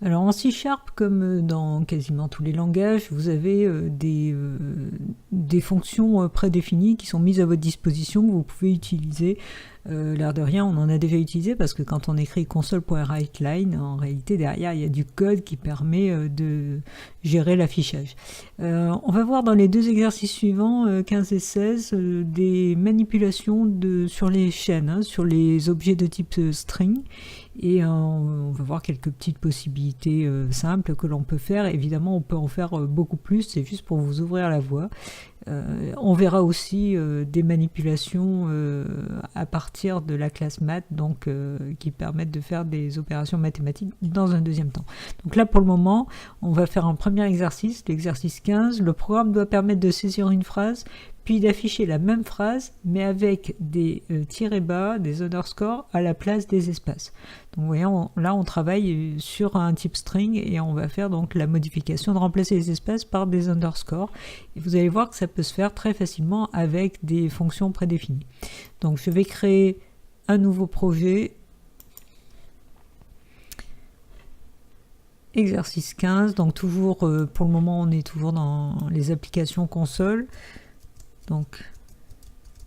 Alors en C#, comme dans quasiment tous les langages, vous avez des fonctions prédéfinies qui sont mises à votre disposition que vous pouvez utiliser. L'air de rien, on en a déjà utilisé parce que quand on écrit console.writeLine, en réalité derrière il y a du code qui permet de gérer l'affichage. On va voir dans les deux exercices suivants, 15 et 16, des manipulations sur les chaînes, hein, sur les objets de type string. Et on va voir quelques petites possibilités simples que l'on peut faire. Évidemment, on peut en faire beaucoup plus, c'est juste pour vous ouvrir la voie. On verra aussi des manipulations à partir de la classe math, donc qui permettent de faire des opérations mathématiques dans un deuxième temps. Donc là, pour le moment, on va faire un premier exercice, l'exercice 15. Le programme doit permettre de saisir une phrase, puis d'afficher la même phrase, mais avec des tirets bas, des underscores, à la place des espaces. Donc vous voyez, là on travaille sur un type string et on va faire donc la modification de remplacer les espaces par des underscores. Et vous allez voir que ça peut se faire très facilement avec des fonctions prédéfinies. Donc je vais créer un nouveau projet. Exercice 15, donc toujours, pour le moment on est toujours dans les applications console. Donc,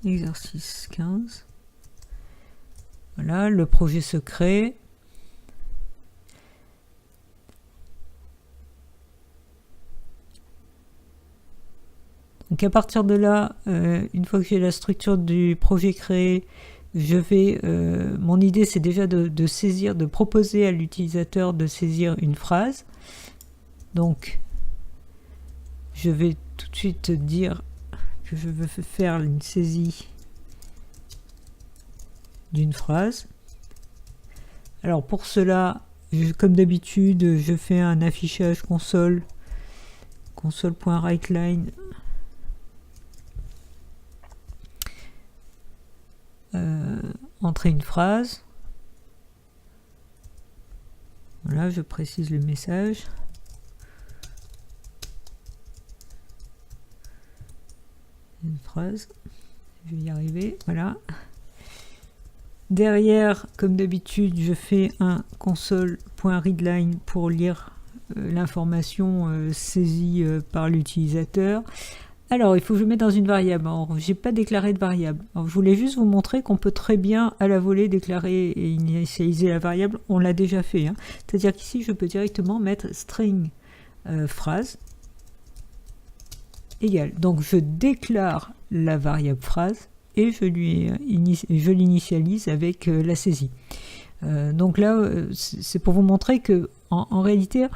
exercice 15. Voilà, le projet se crée. Donc à partir de là, une fois que j'ai la structure du projet créé, je vais, mon idée c'est déjà de saisir, de proposer à l'utilisateur de saisir une phrase. Donc, je vais tout de suite dire que je veux faire une saisie d'une phrase. Alors pour cela, comme d'habitude, je fais un affichage console.writeLine entrer une phrase. Voilà, je précise le message. Une phrase, je vais y arriver, voilà. Derrière, comme d'habitude, je fais un console.readline pour lire l'information saisie par l'utilisateur. Alors, il faut que je mette dans une variable. Alors, j'ai pas déclaré de variable. Alors, je voulais juste vous montrer qu'on peut très bien à la volée déclarer et initialiser la variable. On l'a déjà fait. Hein. C'est-à-dire qu'ici, je peux directement mettre string phrase égale. Donc je déclare la variable phrase et je l'initialise avec la saisie. Donc là, c'est pour vous montrer que en réalité,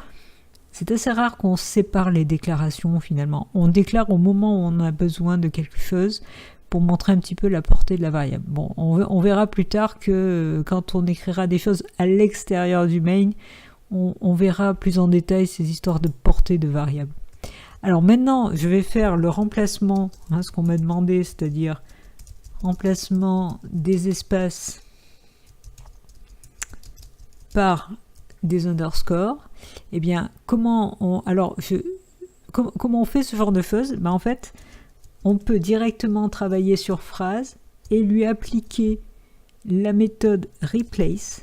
c'est assez rare qu'on sépare les déclarations finalement. On déclare au moment où on a besoin de quelque chose pour montrer un petit peu la portée de la variable. Bon, on verra plus tard que quand on écrira des choses à l'extérieur du main, on verra plus en détail ces histoires de portée de variables. Alors maintenant, je vais faire le remplacement, hein, ce qu'on m'a demandé, c'est-à-dire remplacement des espaces par des underscores. Eh bien, comment on fait ce genre de choses? Ben, en fait, on peut directement travailler sur phrase et lui appliquer la méthode replace.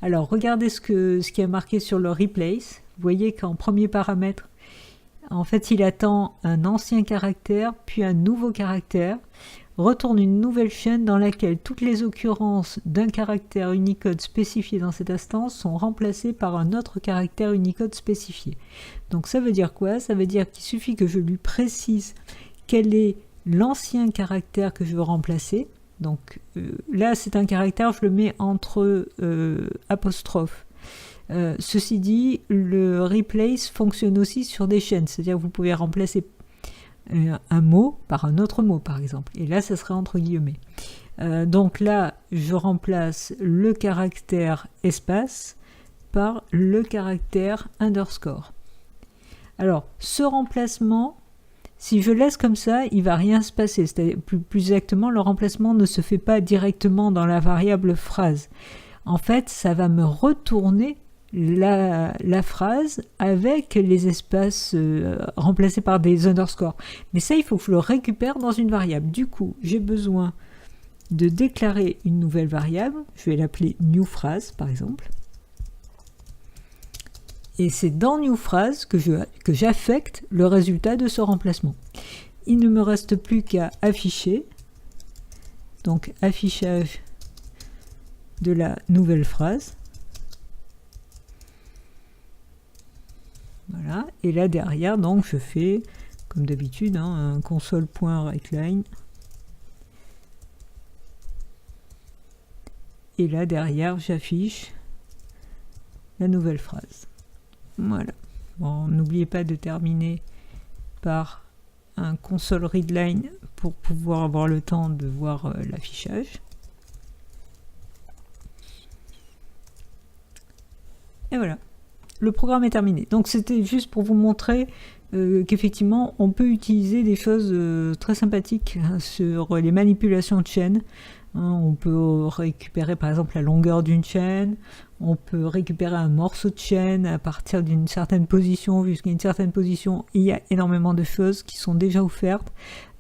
Alors, regardez ce qui est marqué sur le replace. Vous voyez qu'en premier paramètre, en fait, il attend un ancien caractère, puis un nouveau caractère, retourne une nouvelle chaîne dans laquelle toutes les occurrences d'un caractère Unicode spécifié dans cette instance sont remplacées par un autre caractère Unicode spécifié. Donc ça veut dire quoi? Ça veut dire qu'il suffit que je lui précise quel est l'ancien caractère que je veux remplacer. Donc là, c'est un caractère, je le mets entre apostrophes. Ceci dit, le replace fonctionne aussi sur des chaînes, c'est-à-dire que vous pouvez remplacer un mot par un autre mot, par exemple. Et là, ça serait entre guillemets. Donc là, je remplace le caractère espace par le caractère underscore. Alors, ce remplacement, si je laisse comme ça, il ne va rien se passer. C'est-à-dire, plus exactement, le remplacement ne se fait pas directement dans la variable phrase. En fait, ça va me retourner la phrase avec les espaces remplacés par des underscores. Mais ça, il faut que je le récupère dans une variable. Du coup, j'ai besoin de déclarer une nouvelle variable. Je vais l'appeler new phrase, par exemple. Et c'est dans New Phrase que j'affecte le résultat de ce remplacement. Il ne me reste plus qu'à afficher. Donc affichage de la nouvelle phrase. Voilà. Et là derrière, donc je fais comme d'habitude un console.writeline. Et là derrière, j'affiche la nouvelle phrase. Voilà. Bon, n'oubliez pas de terminer par un console readline pour pouvoir avoir le temps de voir l'affichage. Et voilà. Le programme est terminé. Donc c'était juste pour vous montrer qu'effectivement on peut utiliser des choses très sympathiques sur les manipulations de chaînes. On peut récupérer par exemple la longueur d'une chaîne, on peut récupérer un morceau de chaîne à partir d'une certaine position jusqu'à une certaine position. Il y a énormément de choses qui sont déjà offertes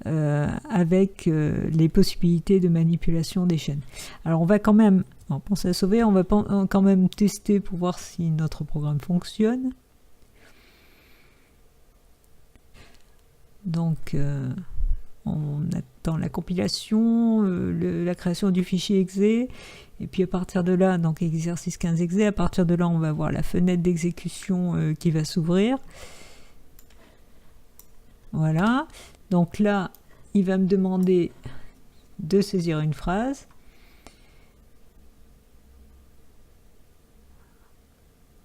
avec les possibilités de manipulation des chaînes. Alors on va quand même, penser à sauver, on va quand même tester pour voir si notre programme fonctionne. Donc on attend la compilation, la création du fichier exe, et puis à partir de là, donc exercice 15 exe, à partir de là on va voir la fenêtre d'exécution qui va s'ouvrir. Voilà, donc là il va me demander de saisir une phrase.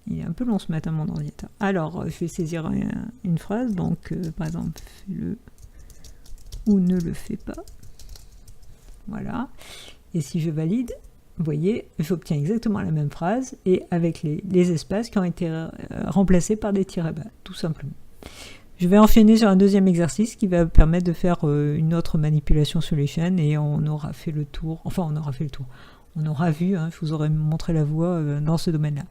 Il est un peu long ce matin mon ordinateur. Alors je vais saisir une phrase, donc par exemple fais-le ou ne le fais pas. Voilà. Et si je valide, vous voyez, j'obtiens exactement la même phrase et avec les espaces qui ont été remplacés par des tirets bas, tout simplement. Je vais enchaîner sur un deuxième exercice qui va permettre de faire une autre manipulation sur les chaînes et on aura fait le tour. Enfin, on aura fait le tour. On aura vu, je vous aurai montré la voie dans ce domaine-là.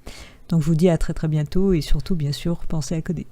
Donc je vous dis à très très bientôt et surtout, bien sûr, pensez à coder.